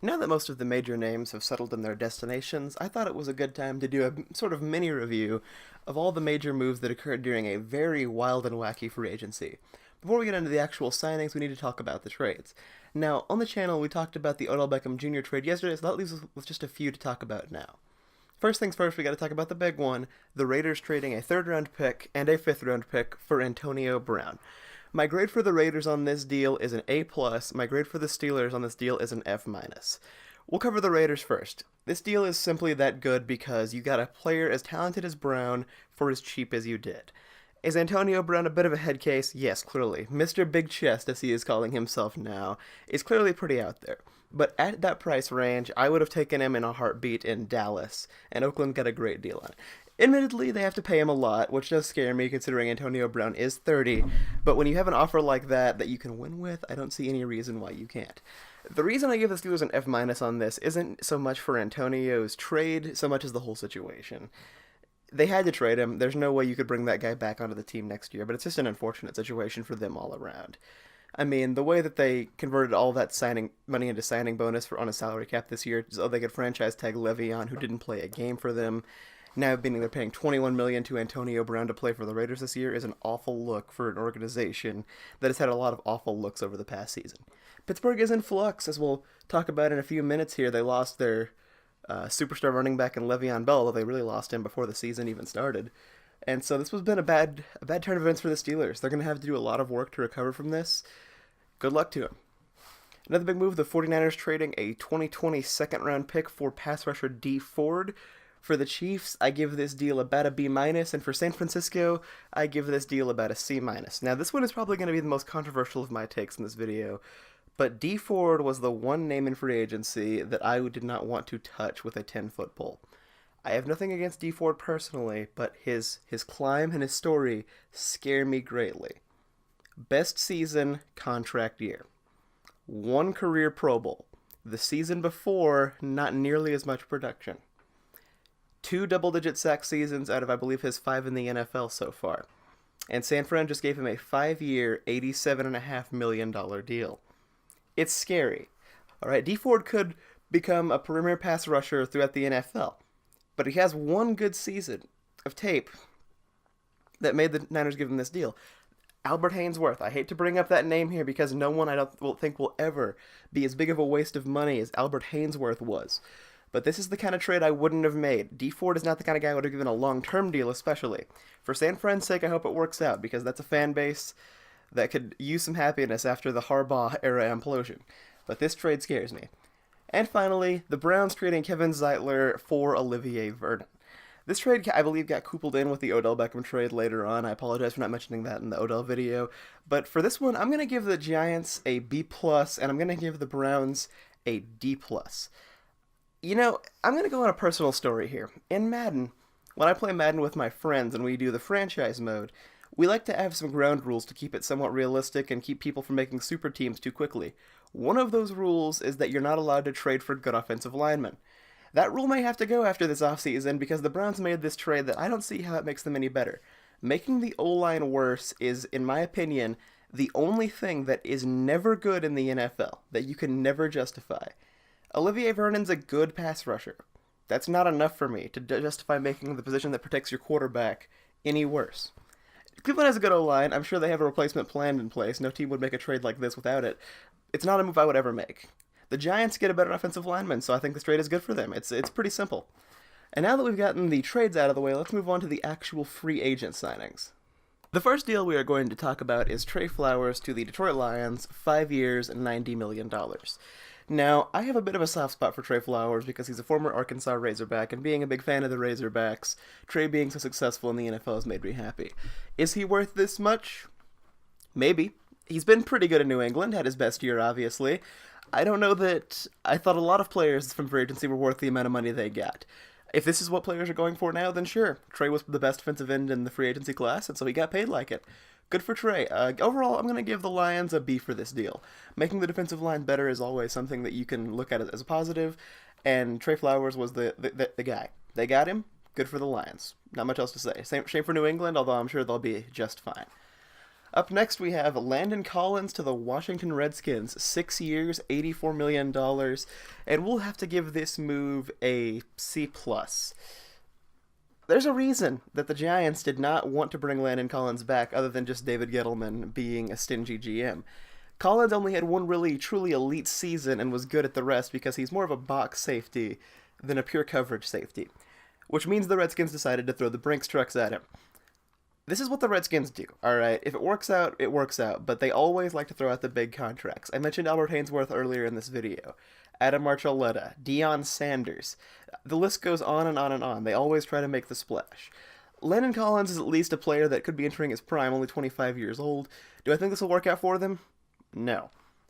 Now that most of the major names have settled in their destinations, I thought it was a good time to do a sort of mini review of all the major moves that occurred during a very wild and wacky free agency. Before we get into the actual signings, we need to talk about the trades. Now, on the channel, we talked about the Odell Beckham Jr. trade yesterday, so that leaves us with just a few to talk about now. First things first, we gotta talk about the big one, the Raiders trading a third-round pick and a fifth-round pick for Antonio Brown. My grade for the Raiders on this deal is an A+, my grade for the Steelers on this deal is an F-. We'll cover the Raiders first. This deal is simply that good because you got a player as talented as Brown for as cheap as you did. Is Antonio Brown a bit of a head case? Yes, clearly. Mr. Big Chest, as he is calling himself now, is clearly pretty out there. But at that price range, I would have taken him in a heartbeat in Dallas, and Oakland got a great deal on it. Admittedly, they have to pay him a lot, which does scare me considering Antonio Brown is 30, but when you have an offer like that you can win with, I don't see any reason why you can't. The reason I give the Steelers an F- on this isn't so much for Antonio's trade, so much as the whole situation. They had to trade him. There's no way you could bring that guy back onto the team next year, but it's just an unfortunate situation for them all around. I mean, the way that they converted all that signing money into signing bonus on a salary cap this year, so they could franchise tag LeVeon, who didn't play a game for them, now meaning they're paying $21 million to Antonio Brown to play for the Raiders this year, is an awful look for an organization that has had a lot of awful looks over the past season. Pittsburgh is in flux, as we'll talk about in a few minutes here. They lost their superstar running back in Le'Veon Bell, though they really lost him before the season even started. And so this has been a bad turn of events for the Steelers. They're going to have to do a lot of work to recover from this. Good luck to them. Another big move, the 49ers trading a 2020 second-round pick for pass rusher Dee Ford. For the Chiefs, I give this deal about a B-, and for San Francisco, I give this deal about a C-. Now, this one is probably going to be the most controversial of my takes in this video, but Dee Ford was the one name in free agency that I did not want to touch with a 10-foot pole. I have nothing against Dee Ford personally, but his climb and his story scare me greatly. Best season, contract year. One career Pro Bowl. The season before, not nearly as much production. 2 double-digit sack seasons out of, I believe, his 5 in the NFL so far. And San Fran just gave him a 5-year, $87.5 million deal. It's scary. Alright, Dee Ford could become a premier pass rusher throughout the NFL. But he has one good season of tape that made the Niners give him this deal. Albert Haynesworth. I hate to bring up that name here because no one I don't think will ever be as big of a waste of money as Albert Haynesworth was. But this is the kind of trade I wouldn't have made. Dee Ford is not the kind of guy I would have given a long-term deal, especially. For San Fran's sake, I hope it works out, because that's a fan base that could use some happiness after the Harbaugh era implosion. But this trade scares me. And finally, the Browns trading Kevin Zeitler for Olivier Vernon. This trade, I believe, got coupled in with the Odell Beckham trade later on. I apologize for not mentioning that in the Odell video. But for this one, I'm going to give the Giants a B+, and I'm going to give the Browns a D+. You know, I'm going to go on a personal story here. In Madden, when I play Madden with my friends and we do the franchise mode, we like to have some ground rules to keep it somewhat realistic and keep people from making super teams too quickly. One of those rules is that you're not allowed to trade for good offensive linemen. That rule may have to go after this offseason because the Browns made this trade that I don't see how it makes them any better. Making the O-line worse is, in my opinion, the only thing that is never good in the NFL, that you can never justify. Olivier Vernon's a good pass rusher. That's not enough for me to justify making the position that protects your quarterback any worse. Cleveland has a good O-line. I'm sure they have a replacement plan in place. No team would make a trade like this without it. It's not a move I would ever make. The Giants get a better offensive lineman, so I think this trade is good for them. It's pretty simple. And now that we've gotten the trades out of the way, let's move on to the actual free agent signings. The first deal we are going to talk about is Trey Flowers to the Detroit Lions, 5 years, $90 million. Now, I have a bit of a soft spot for Trey Flowers because he's a former Arkansas Razorback, and being a big fan of the Razorbacks, Trey being so successful in the NFL has made me happy. Is he worth this much? Maybe. He's been pretty good in New England, had his best year, obviously. I don't know that I thought a lot of players from free agency were worth the amount of money they got. If this is what players are going for now, then sure. Trey was the best defensive end in the free agency class, and so he got paid like it. Good for Trey. Overall, I'm going to give the Lions a B for this deal. Making the defensive line better is always something that you can look at as a positive, and Trey Flowers was the guy. They got him. Good for the Lions. Not much else to say. Shame for New England, although I'm sure they'll be just fine. Up next, we have Landon Collins to the Washington Redskins, 6 years, $84 million, and we'll have to give this move a C+. There's a reason that the Giants did not want to bring Landon Collins back other than just David Gettleman being a stingy GM. Collins only had one really truly elite season and was good at the rest because he's more of a box safety than a pure coverage safety, which means the Redskins decided to throw the Brinks trucks at him. This is what the Redskins do, alright? If it works out, it works out, but they always like to throw out the big contracts. I mentioned Albert Haynesworth earlier in this video. Adam Archuleta, Deion Sanders. The list goes on and on and on. They always try to make the splash. Landon Collins is at least a player that could be entering his prime, only 25 years old. Do I think this will work out for them? No.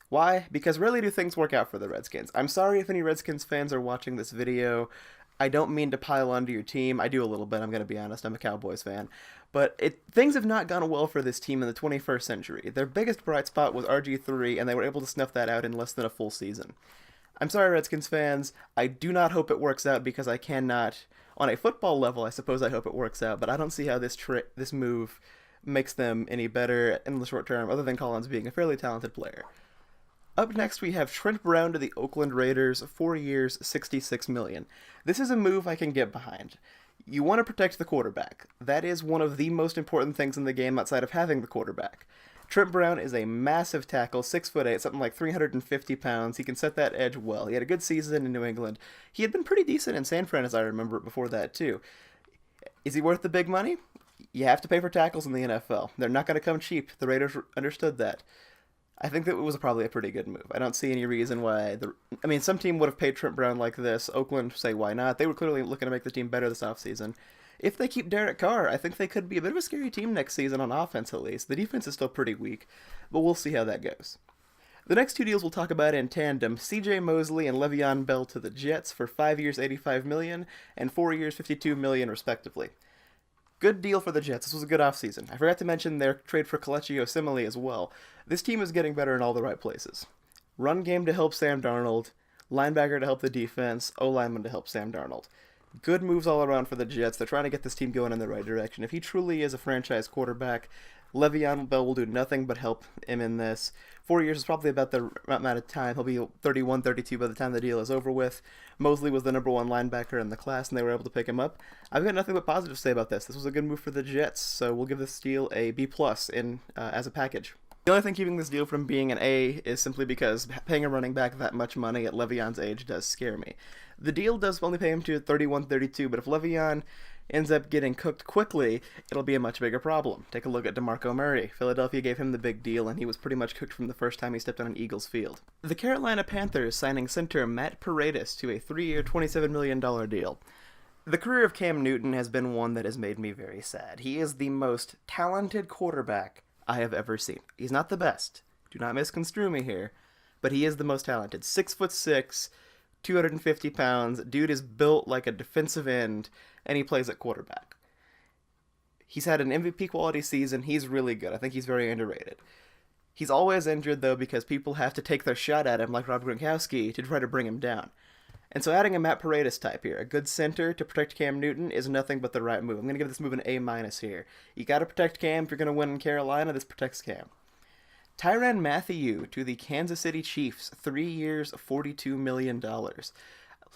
Why? Because rarely do things work out for the Redskins. I'm sorry if any Redskins fans are watching this video. I don't mean to pile onto your team. I do a little bit, I'm going to be honest. I'm a Cowboys fan. But things have not gone well for this team in the 21st century. Their biggest bright spot was RG3, and they were able to snuff that out in less than a full season. I'm sorry, Redskins fans. I do not hope it works out because I cannot. On a football level, I suppose I hope it works out, but I don't see how this move makes them any better in the short term, other than Collins being a fairly talented player. Up next, we have Trent Brown to the Oakland Raiders, 4 years, $66 million. This is a move I can get behind. You want to protect the quarterback. That is one of the most important things in the game outside of having the quarterback. Trent Brown is a massive tackle, 6'8", something like 350 pounds. He can set that edge well. He had a good season in New England. He had been pretty decent in San Fran, as I remember it, before that, too. Is he worth the big money? You have to pay for tackles in the NFL. They're not going to come cheap. The Raiders understood that. I think that it was probably a pretty good move. I don't see any reason why. Some team would have paid Trent Brown like this. Oakland, say, why not? They were clearly looking to make the team better this offseason. If they keep Derek Carr, I think they could be a bit of a scary team next season on offense, at least. The defense is still pretty weak, but we'll see how that goes. The next two deals we'll talk about in tandem, CJ Mosley and LeVeon Bell to the Jets for 5 years, $85 million, and 4 years, $52 million, respectively. Good deal for the Jets. This was a good offseason. I forgot to mention their trade for Kelechi Osemele as well. This team is getting better in all the right places. Run game to help Sam Darnold, linebacker to help the defense, O-lineman to help Sam Darnold. Good moves all around for the Jets. They're trying to get this team going in the right direction. If he truly is a franchise quarterback, Le'Veon Bell will do nothing but help him in this. 4 years is probably about the amount of time. He'll be 31, 32 by the time the deal is over with. Mosley was the number one linebacker in the class, and they were able to pick him up. I've got nothing but positive to say about this. This was a good move for the Jets, so we'll give this deal a B+ as a package. The only thing keeping this deal from being an A is simply because paying a running back that much money at Le'Veon's age does scare me. The deal does only pay him to 31, 32, but if Le'Veon ends up getting cooked quickly, it'll be a much bigger problem. Take a look at DeMarco Murray. Philadelphia gave him the big deal, and he was pretty much cooked from the first time he stepped on an Eagles field. The Carolina Panthers signing center Matt Paredes to a 3-year, $27 million deal. The career of Cam Newton has been one that has made me very sad. He is the most talented quarterback I have ever seen. He's not the best. Do not misconstrue me here. But he is the most talented. 6'6", 250 pounds. Dude is built like a defensive end, and he plays at quarterback. He's had an MVP quality season. He's really good. I think he's very underrated. He's always injured, though, because people have to take their shot at him, like Rob Gronkowski, to try to bring him down. And so adding a Matt Paredes type here, a good center to protect Cam Newton, is nothing but the right move. I'm going to give this move an A- here. You got to protect Cam if you're going to win in Carolina. This protects Cam. Tiran Matthew to the Kansas City Chiefs, 3 years, $42 million.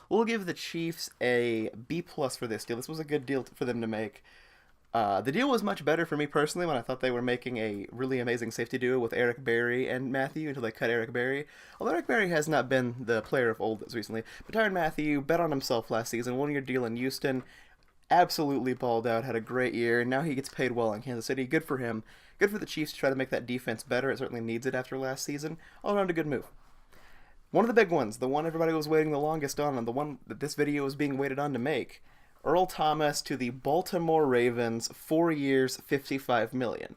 We'll give the Chiefs a B+ for this deal. This was a good deal for them to make. The deal was much better for me personally when I thought they were making a really amazing safety duo with Eric Berry and Matthew until they cut Eric Berry. Although Eric Berry has not been the player of old as recently. But Tiran Matthew bet on himself last season, 1 year deal in Houston, absolutely balled out, had a great year, and now he gets paid well in Kansas City. Good for him. Good for the Chiefs to try to make that defense better. It certainly needs it after last season. All around a good move. One of the big ones, the one everybody was waiting the longest on, and the one that this video was being waited on to make, Earl Thomas to the Baltimore Ravens, 4 years, $55 million.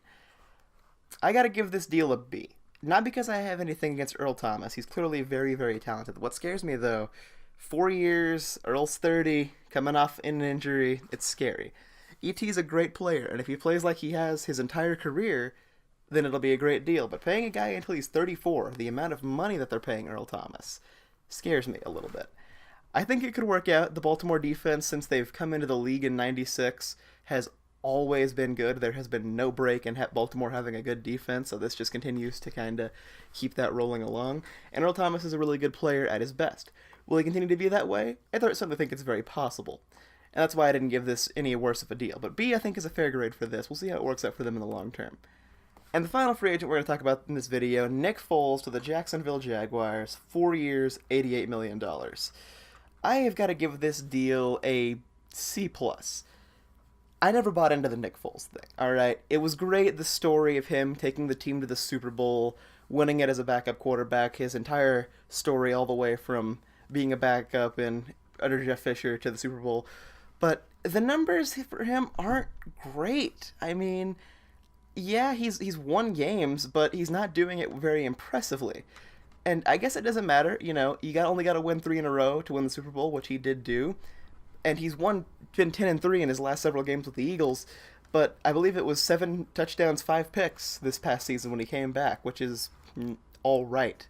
I gotta give this deal a B. Not because I have anything against Earl Thomas. He's clearly very, very talented. What scares me, though, 4 years, Earl's 30, coming off an injury, it's scary. E.T.'s a great player, and if he plays like he has his entire career, then it'll be a great deal. But paying a guy until he's 34, the amount of money that they're paying Earl Thomas, scares me a little bit. I think it could work out. The Baltimore defense, since they've come into the league in '96, has always been good. There has been no break in Baltimore having a good defense, so this just continues to kind of keep that rolling along. And Earl Thomas is a really good player at his best. Will he continue to be that way? I certainly think it's very possible. And that's why I didn't give this any worse of a deal. But B, I think, is a fair grade for this. We'll see how it works out for them in the long term. And the final free agent we're going to talk about in this video, Nick Foles to the Jacksonville Jaguars, 4 years, $88 million. I have got to give this deal a C+. I never bought into the Nick Foles thing, alright? It was great, the story of him taking the team to the Super Bowl, winning it as a backup quarterback, his entire story all the way from being a backup under Jeff Fisher to the Super Bowl. But the numbers for him aren't great. I mean, yeah, he's won games, but he's not doing it very impressively. And I guess it doesn't matter, you only got to win 3 in a row to win the Super Bowl, which he did do. And he's been 10-3 in his last several games with the Eagles, but I believe it was 7 touchdowns, 5 picks this past season when he came back, which is all right.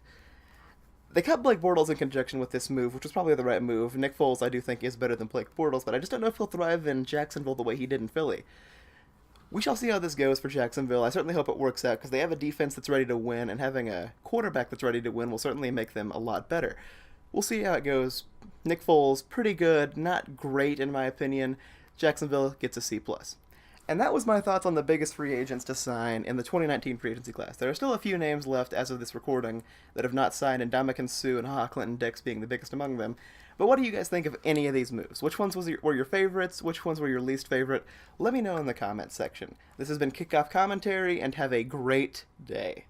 They cut Blake Bortles in conjunction with this move, which was probably the right move. Nick Foles, I do think, is better than Blake Bortles, but I just don't know if he'll thrive in Jacksonville the way he did in Philly. We shall see how this goes for Jacksonville. I certainly hope it works out because they have a defense that's ready to win, and having a quarterback that's ready to win will certainly make them a lot better. We'll see how it goes. Nick Foles, pretty good, not great in my opinion. Jacksonville gets a C+. And that was my thoughts on the biggest free agents to sign in the 2019 free agency class. There are still a few names left as of this recording that have not signed, and Ndamukong Suh and Clinton Dix being the biggest among them. But what do you guys think of any of these moves? Which ones were your favorites? Which ones were your least favorite? Let me know in the comments section. This has been Kickoff Commentary, and have a great day.